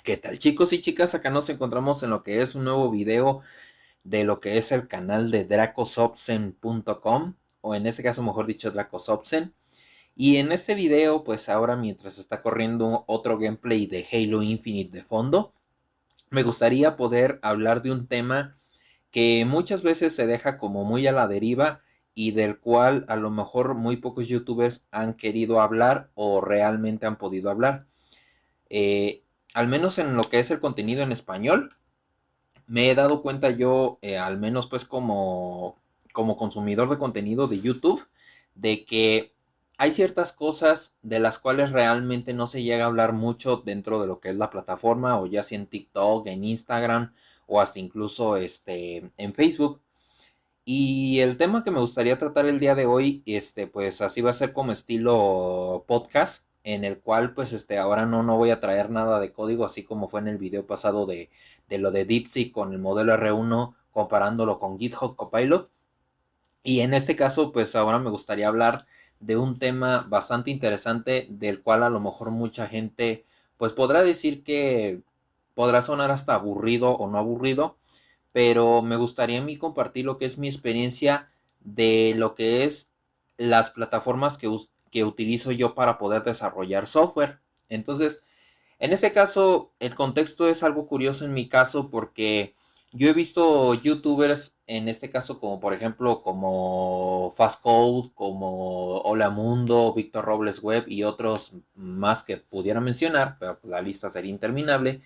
¿Qué tal, chicos y chicas? Acá nos encontramos en lo que es un nuevo video de lo que es el canal de dracosobsen.com, o en este caso mejor dicho Dracosobsen. Y en este video, pues ahora mientras está corriendo otro gameplay de Halo Infinite de fondo, me gustaría poder hablar de un tema que muchas veces se deja como muy a la deriva y del cual a lo mejor muy pocos youtubers han querido hablar o realmente han podido hablar. Eh, Al menos en lo que es el contenido en español, me he dado cuenta yo, al menos pues como consumidor de contenido de YouTube, de que hay ciertas cosas de las cuales realmente no se llega a hablar mucho dentro de lo que es la plataforma, o ya sea en TikTok, en Instagram, o hasta incluso en Facebook. Y el tema que me gustaría tratar el día de hoy, pues así va a ser como estilo podcast, en el cual pues ahora no voy a traer nada de código, así como fue en el video pasado de lo de DeepSeek con el modelo R1, comparándolo con GitHub Copilot. Y en este caso, pues ahora me gustaría hablar de un tema bastante interesante, del cual a lo mejor mucha gente pues podrá decir que podrá sonar hasta aburrido o no aburrido, pero me gustaría a mí compartir lo que es mi experiencia de lo que es las plataformas que utilizo yo para poder desarrollar software. Entonces, en ese caso, el contexto es algo curioso en mi caso, porque yo he visto youtubers, en este caso como por ejemplo como Fast Code, como Hola Mundo, Víctor Robles Web y otros más que pudiera mencionar, pero pues la lista sería interminable,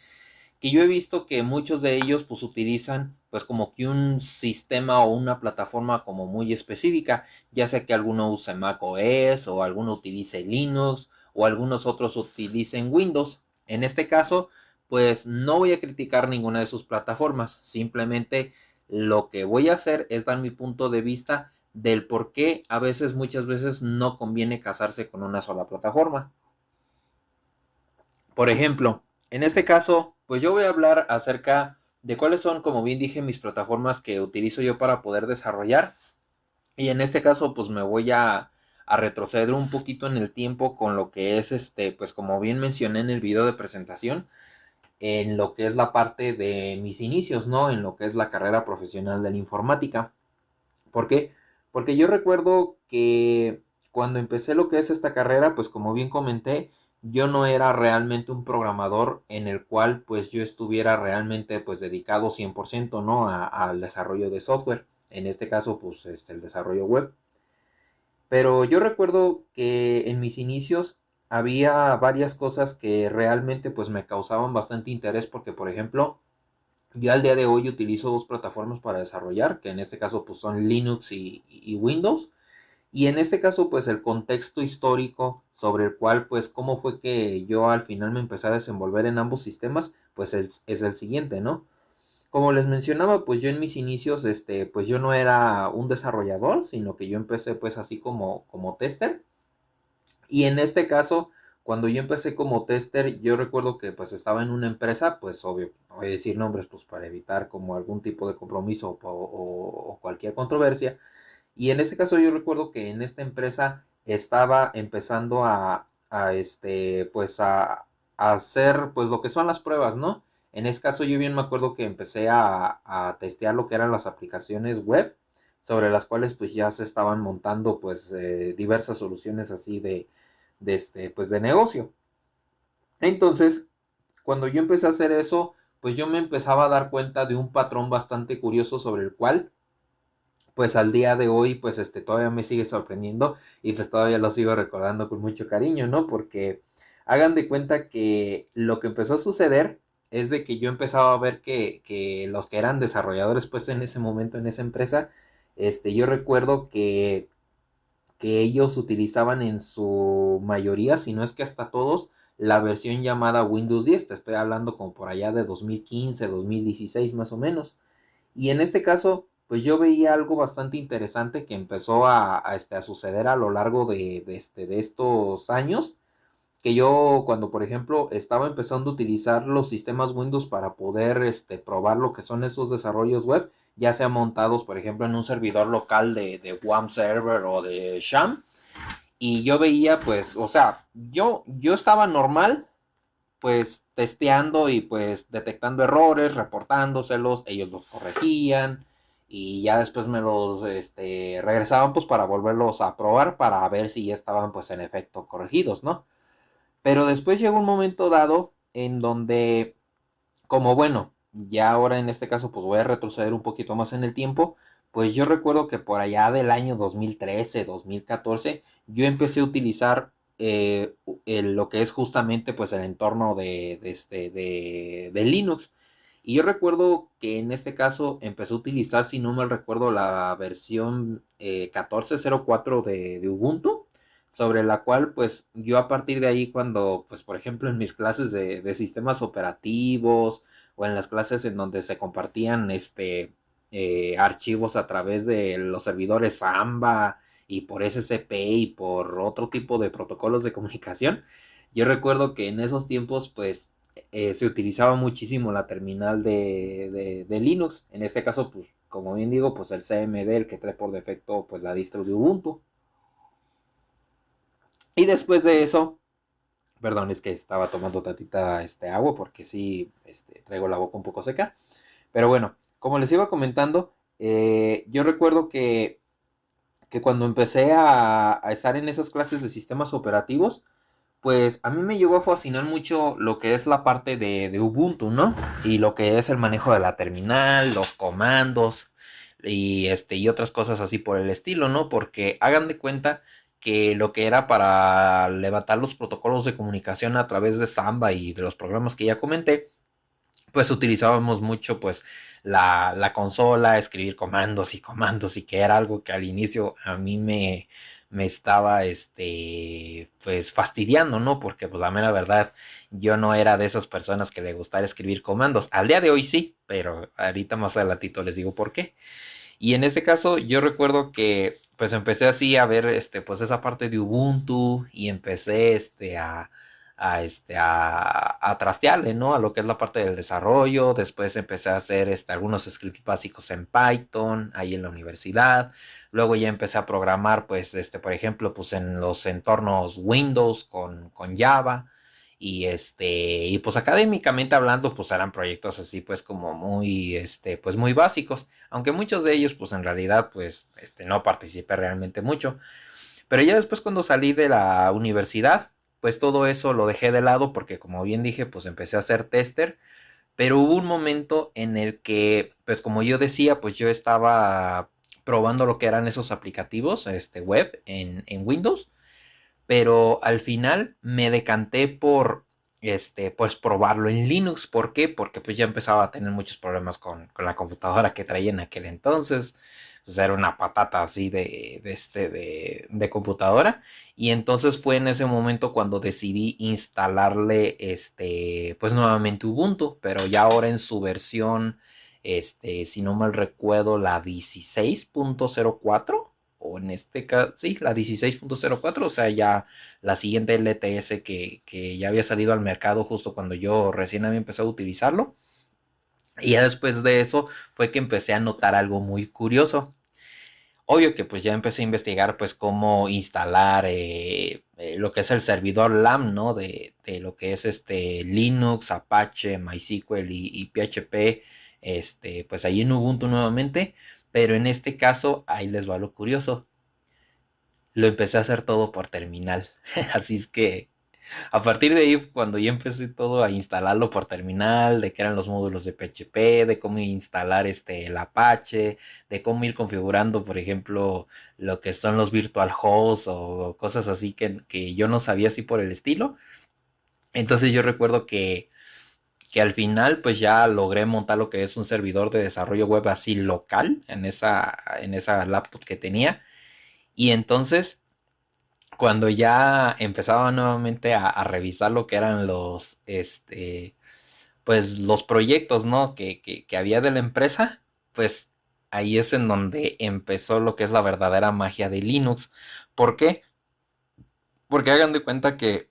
que yo he visto que muchos de ellos pues utilizan pues como que un sistema o una plataforma como muy específica, ya sea que alguno use Mac OS o alguno utilice Linux o algunos otros utilicen Windows. En este caso, pues no voy a criticar ninguna de sus plataformas, simplemente lo que voy a hacer es dar mi punto de vista del por qué a veces, muchas veces no conviene casarse con una sola plataforma. Por ejemplo, en este caso, pues yo voy a hablar acerca de cuáles son, como bien dije, mis plataformas que utilizo yo para poder desarrollar. Y en este caso, pues me voy a retroceder un poquito en el tiempo con lo que es pues como bien mencioné en el video de presentación, en lo que es la parte de mis inicios, ¿no? En lo que es la carrera profesional de la informática. ¿Por qué? Porque yo recuerdo que cuando empecé lo que es esta carrera, pues como bien comenté, yo no era realmente un programador en el cual pues yo estuviera realmente pues dedicado 100%, ¿no? Al desarrollo de software. En este caso pues el desarrollo web. Pero yo recuerdo que en mis inicios había varias cosas que realmente pues me causaban bastante interés, porque por ejemplo yo al día de hoy utilizo dos plataformas para desarrollar, que en este caso pues son Linux y Windows. Y en este caso pues el contexto histórico sobre el cual pues cómo fue que yo al final me empecé a desenvolver en ambos sistemas, pues es el siguiente, ¿no? Como les mencionaba, pues yo en mis inicios, pues yo no era un desarrollador, sino que yo empecé pues así como tester. Y en este caso, cuando yo empecé como tester, yo recuerdo que pues estaba en una empresa, pues obvio, no voy a decir nombres pues para evitar como algún tipo de compromiso o cualquier controversia. Y en este caso yo recuerdo que en esta empresa estaba empezando a hacer pues lo que son las pruebas, ¿no? En este caso yo bien me acuerdo que empecé a testear lo que eran las aplicaciones web, sobre las cuales pues ya se estaban montando pues diversas soluciones así pues de negocio. Entonces, cuando yo empecé a hacer eso, pues yo me empezaba a dar cuenta de un patrón bastante curioso sobre el cual pues al día de hoy, pues todavía me sigue sorprendiendo y pues todavía lo sigo recordando con mucho cariño, ¿no? Porque hagan de cuenta que lo que empezó a suceder es de que yo empezaba a ver que los que eran desarrolladores, pues en ese momento en esa empresa, yo recuerdo que ellos utilizaban en su mayoría, si no es que hasta todos, la versión llamada Windows 10. Te estoy hablando como por allá de 2015, 2016 más o menos. Y en este caso, pues yo veía algo bastante interesante que empezó a suceder a lo largo de estos años, que yo cuando por ejemplo estaba empezando a utilizar los sistemas Windows para poder probar lo que son esos desarrollos web, ya sean montados por ejemplo en un servidor local de WAM Server o de Sham, y yo veía, pues, o sea, yo estaba normal, pues, testeando y pues detectando errores, reportándoselos, ellos los corregían y ya después me los regresaban pues para volverlos a probar para ver si ya estaban pues en efecto corregidos, ¿no? Pero después llegó un momento dado en donde, como bueno, ya ahora en este caso pues voy a retroceder un poquito más en el tiempo, pues yo recuerdo que por allá del año 2013, 2014, yo empecé a utilizar lo que es justamente pues el entorno de Linux. Y yo recuerdo que en este caso empecé a utilizar, si no mal recuerdo, la versión 14.04 de Ubuntu, sobre la cual pues yo a partir de ahí cuando pues por ejemplo en mis clases de sistemas operativos o en las clases en donde se compartían archivos a través de los servidores Samba y por SCP y por otro tipo de protocolos de comunicación, yo recuerdo que en esos tiempos pues se utilizaba muchísimo la terminal de Linux, en este caso pues como bien digo pues el CMD, el que trae por defecto pues la distro de Ubuntu. Y después de eso, perdón, es que estaba tomando tantita agua porque sí traigo la boca un poco seca. Pero bueno, como les iba comentando, yo recuerdo que cuando empecé a estar en esas clases de sistemas operativos, pues a mí me llegó a fascinar mucho lo que es la parte de Ubuntu, ¿no? Y lo que es el manejo de la terminal, los comandos y otras cosas así por el estilo, ¿no? Porque hagan de cuenta que lo que era para levantar los protocolos de comunicación a través de Samba y de los programas que ya comenté, pues utilizábamos mucho pues la consola, escribir comandos y que era algo que al inicio a mí me estaba pues fastidiando, ¿no? Porque pues la mera verdad yo no era de esas personas que le gustara escribir comandos. Al día de hoy sí, pero ahorita más adelantito les digo por qué. Y en este caso yo recuerdo que pues empecé así a ver pues esa parte de Ubuntu y empecé a trastearle, ¿no? A lo que es la parte del desarrollo. Después empecé a hacer algunos scripts básicos en Python, ahí en la universidad. Luego ya empecé a programar, pues, por ejemplo, pues en los entornos Windows con Java. Y pues académicamente hablando, pues eran proyectos así, pues como muy, pues muy básicos. Aunque muchos de ellos, pues en realidad, pues, no participé realmente mucho. Pero ya después cuando salí de la universidad, pues todo eso lo dejé de lado porque como bien dije, pues empecé a ser tester, pero hubo un momento en el que, pues como yo decía, pues yo estaba probando lo que eran esos aplicativos, web en Windows, pero al final me decanté por, pues probarlo en Linux. ¿Por qué? Porque pues ya empezaba a tener muchos problemas con la computadora que traía en aquel entonces. Pues era una patata así de computadora. Y entonces fue en ese momento cuando decidí instalarle, pues nuevamente Ubuntu, pero ya ahora en su versión, si no mal recuerdo, la 16.04 o en este caso, sí, la 16.04, o sea, ya la siguiente LTS que ya había salido al mercado justo cuando yo recién había empezado a utilizarlo. Y ya después de eso fue que empecé a notar algo muy curioso. Obvio que pues ya empecé a investigar pues cómo instalar lo que es el servidor LAM, ¿no? De lo que es Linux, Apache, MySQL y PHP, pues ahí en Ubuntu nuevamente. Pero en este caso, ahí les va lo curioso, lo empecé a hacer todo por terminal. Así es que a partir de ahí, cuando ya empecé todo a instalarlo por terminal, de qué eran los módulos de PHP, de cómo instalar el Apache, de cómo ir configurando, por ejemplo, lo que son los virtual hosts o cosas así que yo no sabía así por el estilo. Entonces yo recuerdo que al final pues ya logré montar lo que es un servidor de desarrollo web así local en esa laptop que tenía. Y entonces cuando ya empezaba nuevamente a revisar lo que eran pues los proyectos, ¿no? Que había de la empresa, pues ahí es en donde empezó lo que es la verdadera magia de Linux. ¿Por qué? Porque hagan de cuenta que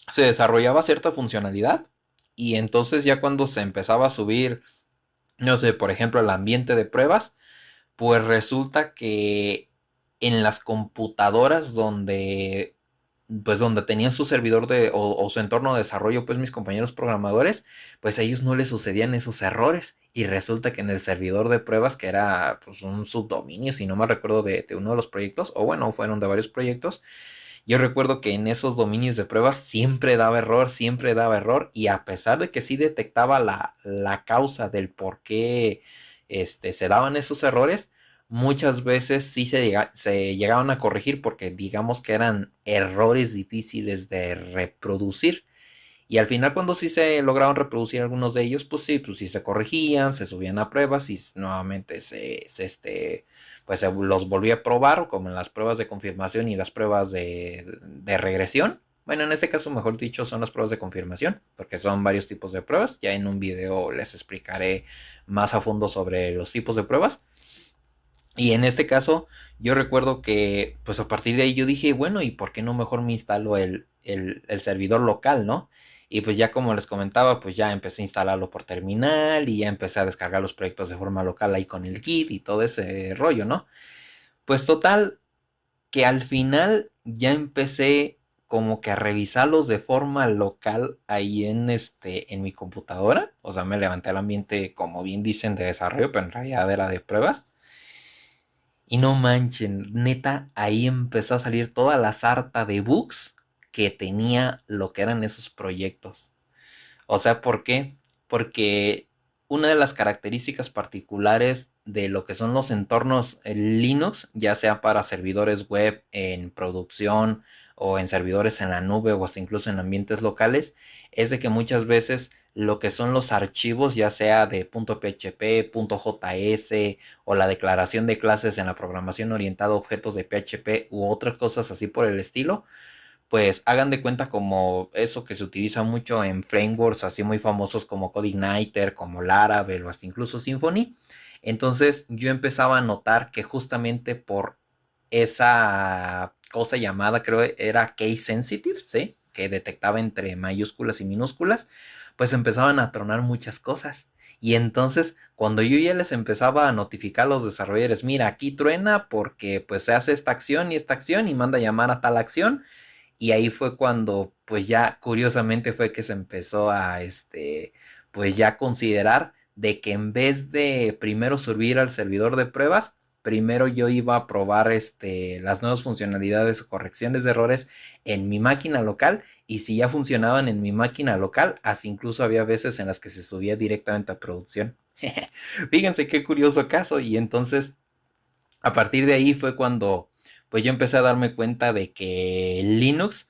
se desarrollaba cierta funcionalidad y entonces ya cuando se empezaba a subir, no sé, por ejemplo, el ambiente de pruebas, pues resulta que en las computadoras donde pues donde tenían su servidor o su entorno de desarrollo, pues mis compañeros programadores, pues a ellos no les sucedían esos errores. Y resulta que en el servidor de pruebas, que era pues un subdominio, si no me recuerdo, de uno de los proyectos, o bueno, fueron de varios proyectos, yo recuerdo que en esos dominios de pruebas siempre daba error, y a pesar de que sí detectaba la causa del por qué se daban esos errores, muchas veces sí se llegaban a corregir porque digamos que eran errores difíciles de reproducir. Y al final cuando sí se lograron reproducir algunos de ellos, pues sí se corregían, se subían a pruebas y nuevamente pues se los volví a probar, como en las pruebas de confirmación y las pruebas de regresión. Bueno, en este caso, mejor dicho, son las pruebas de confirmación, porque son varios tipos de pruebas. Ya en un video les explicaré más a fondo sobre los tipos de pruebas. Y en este caso, yo recuerdo que, pues a partir de ahí yo dije, bueno, ¿y por qué no mejor me instalo el servidor local, no? Y pues ya como les comentaba, pues ya empecé a instalarlo por terminal y ya empecé a descargar los proyectos de forma local ahí con el Git y todo ese rollo, ¿no? Pues total, que al final ya empecé como que a revisarlos de forma local ahí en mi computadora. O sea, me levanté al ambiente, como bien dicen, de desarrollo, pero en realidad era de pruebas. Y no manchen, neta, ahí empezó a salir toda la sarta de bugs que tenía lo que eran esos proyectos. O sea, ¿por qué? Porque una de las características particulares de lo que son los entornos Linux, ya sea para servidores web en producción o en servidores en la nube o hasta incluso en ambientes locales, es de que muchas veces lo que son los archivos, ya sea de .php, .js o la declaración de clases en la programación orientada a objetos de PHP u otras cosas así por el estilo, pues hagan de cuenta como eso que se utiliza mucho en frameworks así muy famosos como CodeIgniter, como Laravel o hasta incluso Symfony. Entonces yo empezaba a notar que justamente por esa cosa llamada, creo era case sensitive, ¿sí? Que detectaba entre mayúsculas y minúsculas, pues empezaban a tronar muchas cosas. Y entonces, cuando yo ya les empezaba a notificar a los desarrolladores, mira, aquí truena porque pues se hace esta acción y manda a llamar a tal acción, y ahí fue cuando, pues ya curiosamente fue que se empezó a, pues ya considerar de que en vez de primero subir al servidor de pruebas, primero yo iba a probar, las nuevas funcionalidades o correcciones de errores en mi máquina local, y si ya funcionaban en mi máquina local, hasta incluso había veces en las que se subía directamente a producción. Fíjense qué curioso caso. Y entonces a partir de ahí fue cuando pues yo empecé a darme cuenta de que Linux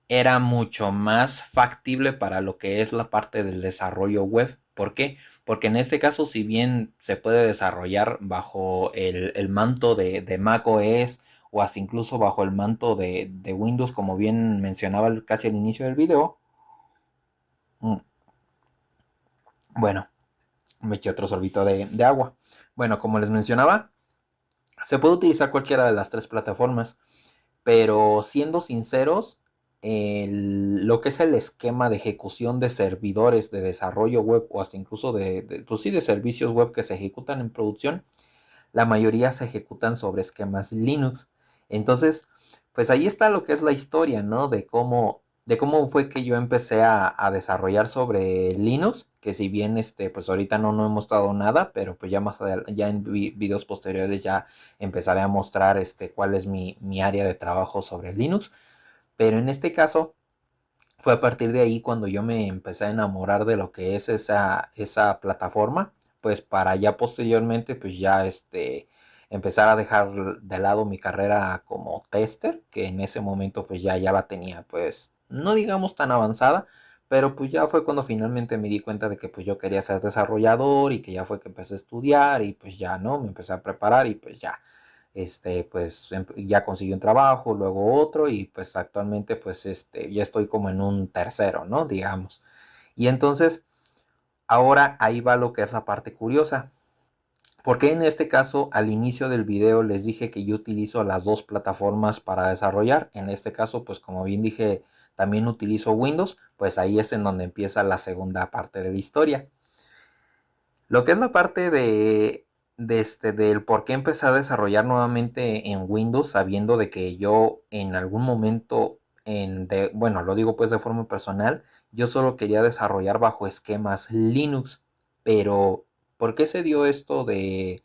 era mucho más factible para lo que es la parte del desarrollo web. ¿Por qué? Porque en este caso, si bien se puede desarrollar bajo el manto de Mac OS o hasta incluso bajo el manto de Windows, como bien mencionaba casi al inicio del video, bueno, me eché otro sorbito de agua. Bueno, como les mencionaba, se puede utilizar cualquiera de las tres plataformas, pero siendo sinceros, lo que es el esquema de ejecución de servidores de desarrollo web o hasta incluso pues sí, de servicios web que se ejecutan en producción, la mayoría se ejecutan sobre esquemas Linux. Entonces, pues ahí está lo que es la historia, ¿no? De cómo fue que yo empecé a desarrollar sobre Linux, que si bien pues ahorita no he mostrado nada, pero pues ya más adelante, ya en videos posteriores ya empezaré a mostrar cuál es mi área de trabajo sobre Linux. Pero en este caso fue a partir de ahí cuando yo me empecé a enamorar de lo que es esa plataforma, pues para ya posteriormente pues ya empezar a dejar de lado mi carrera como tester, que en ese momento pues ya la tenía pues no digamos tan avanzada, pero pues ya fue cuando finalmente me di cuenta de que pues yo quería ser desarrollador, y que ya fue que empecé a estudiar y pues ya no, me empecé a preparar y pues ya pues ya conseguí un trabajo, luego otro, y pues actualmente pues ya estoy como en un tercero, ¿no? Digamos. Y entonces, ahora ahí va lo que es la parte curiosa. Porque en este caso, al inicio del video les dije que yo utilizo las dos plataformas para desarrollar. En este caso, pues como bien dije, también utilizo Windows, pues ahí es en donde empieza la segunda parte de la historia. Lo que es la parte del por qué empecé a desarrollar nuevamente en Windows, sabiendo de que yo en algún momento, bueno, lo digo pues de forma personal, yo solo quería desarrollar bajo esquemas Linux, pero ¿por qué se dio esto de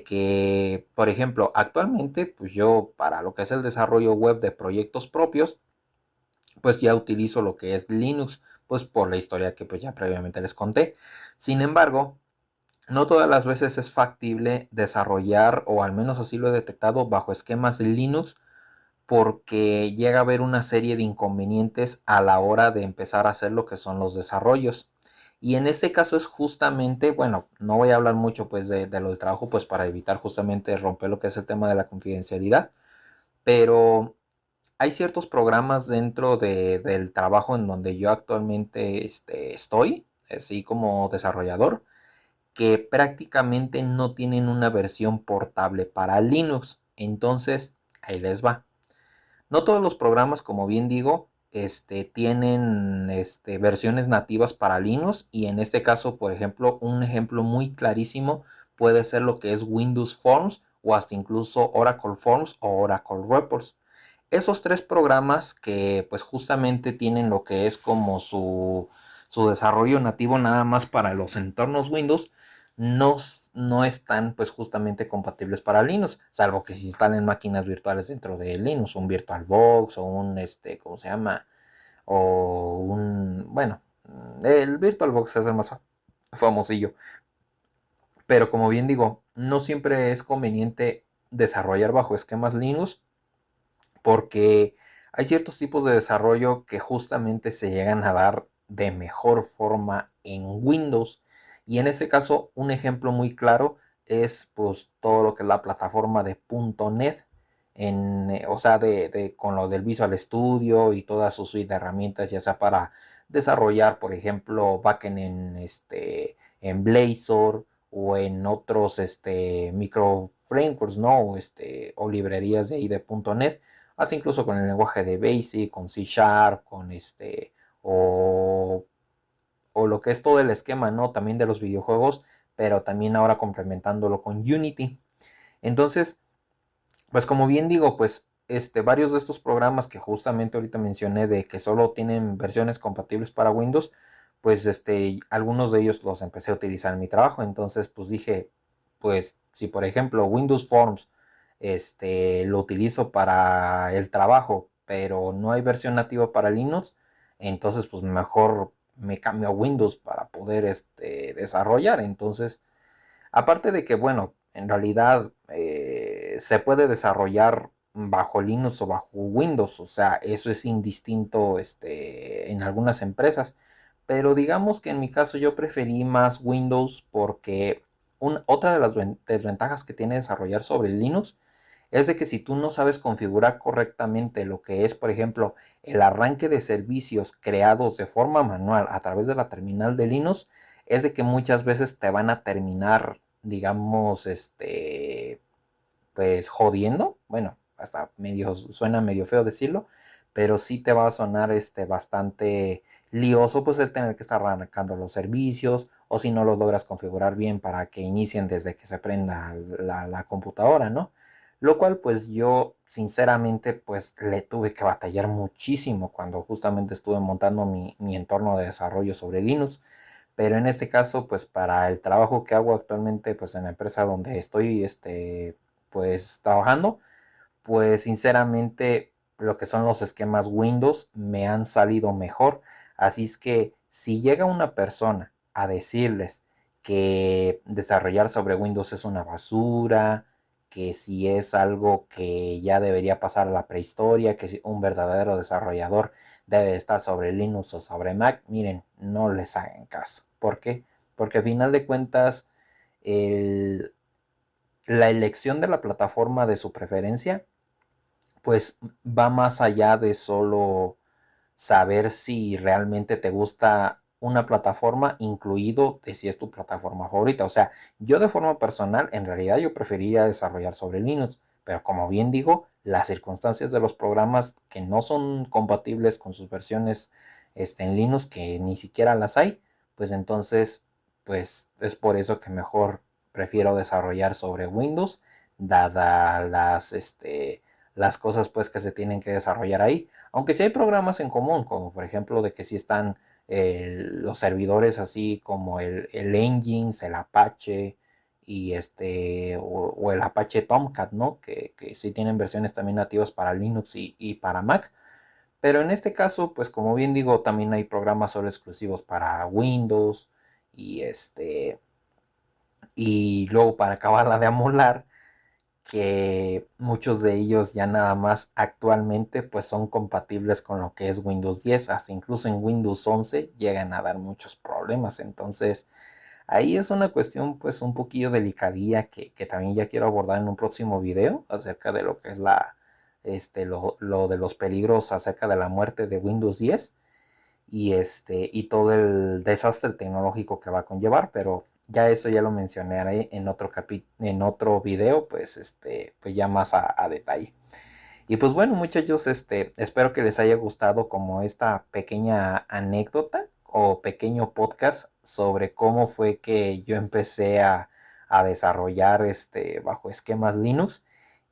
que, por ejemplo, actualmente, pues yo para lo que es el desarrollo web de proyectos propios, pues ya utilizo lo que es Linux, pues por la historia que pues ya previamente les conté. Sin embargo, no todas las veces es factible desarrollar, o al menos así lo he detectado, bajo esquemas Linux, porque llega a haber una serie de inconvenientes a la hora de empezar a hacer lo que son los desarrollos. Y en este caso es justamente, bueno, no voy a hablar mucho pues de lo del trabajo, pues para evitar justamente romper lo que es el tema de la confidencialidad, pero hay ciertos programas dentro del trabajo en donde yo actualmente estoy, así como desarrollador, que prácticamente no tienen una versión portable para Linux. Entonces, ahí les va. No todos los programas, como bien digo, tienen versiones nativas para Linux, y en este caso, por ejemplo, un ejemplo muy clarísimo puede ser lo que es Windows Forms o hasta incluso Oracle Forms o Oracle Reports. Esos tres programas que pues justamente tienen lo que es como su desarrollo nativo nada más para los entornos Windows, no, no están pues justamente compatibles para Linux, salvo que se instalen máquinas virtuales dentro de Linux, un VirtualBox o un ¿cómo se llama? O un, bueno, el VirtualBox es el más famosillo, pero como bien digo, no siempre es conveniente desarrollar bajo esquemas Linux, porque hay ciertos tipos de desarrollo que justamente se llegan a dar de mejor forma en Windows. Y en este caso, un ejemplo muy claro es pues todo lo que es la plataforma de .NET, o sea, con lo del Visual Studio y toda su suite de herramientas, ya sea para desarrollar, por ejemplo, backend en Blazor o en otros micro frameworks, ¿no? O librerías de ahí de .NET, hasta incluso con el lenguaje de Basic, con C Sharp, con o, o lo que es todo el esquema, ¿no? También de los videojuegos, pero también ahora complementándolo con Unity. Entonces, pues como bien digo, pues varios de estos programas que justamente ahorita mencioné de que solo tienen versiones compatibles para Windows, pues algunos de ellos los empecé a utilizar en mi trabajo. Entonces pues dije, pues si por ejemplo Windows Forms lo utilizo para el trabajo, pero no hay versión nativa para Linux, entonces pues mejor me cambio a Windows para poder desarrollar. Entonces, aparte de que, bueno, en realidad se puede desarrollar bajo Linux o bajo Windows, o sea, eso es indistinto en algunas empresas, pero digamos que en mi caso yo preferí más Windows porque otra de las desventajas que tiene desarrollar sobre Linux es de que si tú no sabes configurar correctamente lo que es, por ejemplo, el arranque de servicios creados de forma manual a través de la terminal de Linux, es de que muchas veces te van a terminar, digamos, pues jodiendo. Bueno, hasta medio, suena medio feo decirlo, pero sí te va a sonar bastante lioso, pues el tener que estar arrancando los servicios, o si no los logras configurar bien para que inicien desde que se prenda la computadora, ¿no? Lo cual pues yo sinceramente pues le tuve que batallar muchísimo cuando justamente estuve montando mi entorno de desarrollo sobre Linux. Pero en este caso, pues para el trabajo que hago actualmente, pues en la empresa donde estoy, pues trabajando, pues sinceramente lo que son los esquemas Windows me han salido mejor. Así es que si llega una persona a decirles que desarrollar sobre Windows es una basura, que si es algo que ya debería pasar a la prehistoria, que si un verdadero desarrollador debe estar sobre Linux o sobre Mac, miren, no les hagan caso. ¿Por qué? Porque al final de cuentas, el, la elección de la plataforma de su preferencia pues va más allá de solo saber si realmente te gusta una plataforma, incluido de si es tu plataforma favorita. O sea, yo de forma personal, en realidad yo preferiría desarrollar sobre Linux, pero como bien digo, las circunstancias de los programas que no son compatibles con sus versiones en Linux, que ni siquiera las hay, pues entonces, pues es por eso que mejor prefiero desarrollar sobre Windows, dada las cosas pues que se tienen que desarrollar ahí. Aunque sí hay programas en común, como por ejemplo de que sí están los servidores así como el Nginx, el Apache y o el Apache Tomcat, ¿no? Que sí tienen versiones también nativas para Linux y para Mac. Pero en este caso, pues como bien digo, también hay programas solo exclusivos para Windows y y luego para acabarla de amolar, que muchos de ellos ya nada más actualmente pues son compatibles con lo que es Windows 10, hasta incluso en Windows 11 llegan a dar muchos problemas. Entonces ahí es una cuestión pues un poquillo delicadilla que también ya quiero abordar en un próximo video acerca de lo que es lo de los peligros acerca de la muerte de Windows 10 y todo el desastre tecnológico que va a conllevar, pero ya eso ya lo mencionaré en en otro video, pues pues ya más a detalle. Y pues bueno, muchachos, espero que les haya gustado como esta pequeña anécdota o pequeño podcast sobre cómo fue que yo empecé a desarrollar bajo esquemas Linux.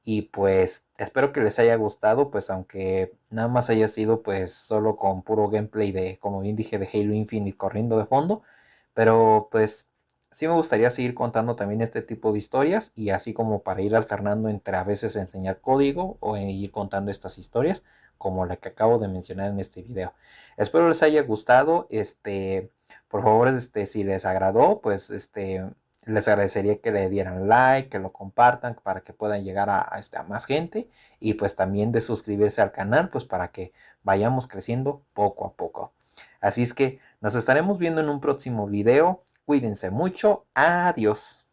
Y pues espero que les haya gustado, pues aunque nada más haya sido pues solo con puro gameplay de, como bien dije, de Halo Infinite corriendo de fondo. Pero pues sí me gustaría seguir contando también este tipo de historias y así como para ir alternando entre a veces enseñar código o ir contando estas historias como la que acabo de mencionar en este video. Espero les haya gustado, por favor, si les agradó, pues les agradecería que le dieran like, que lo compartan para que puedan llegar a más gente y pues también de suscribirse al canal pues para que vayamos creciendo poco a poco. Así es que nos estaremos viendo en un próximo video. Cuídense mucho. Adiós.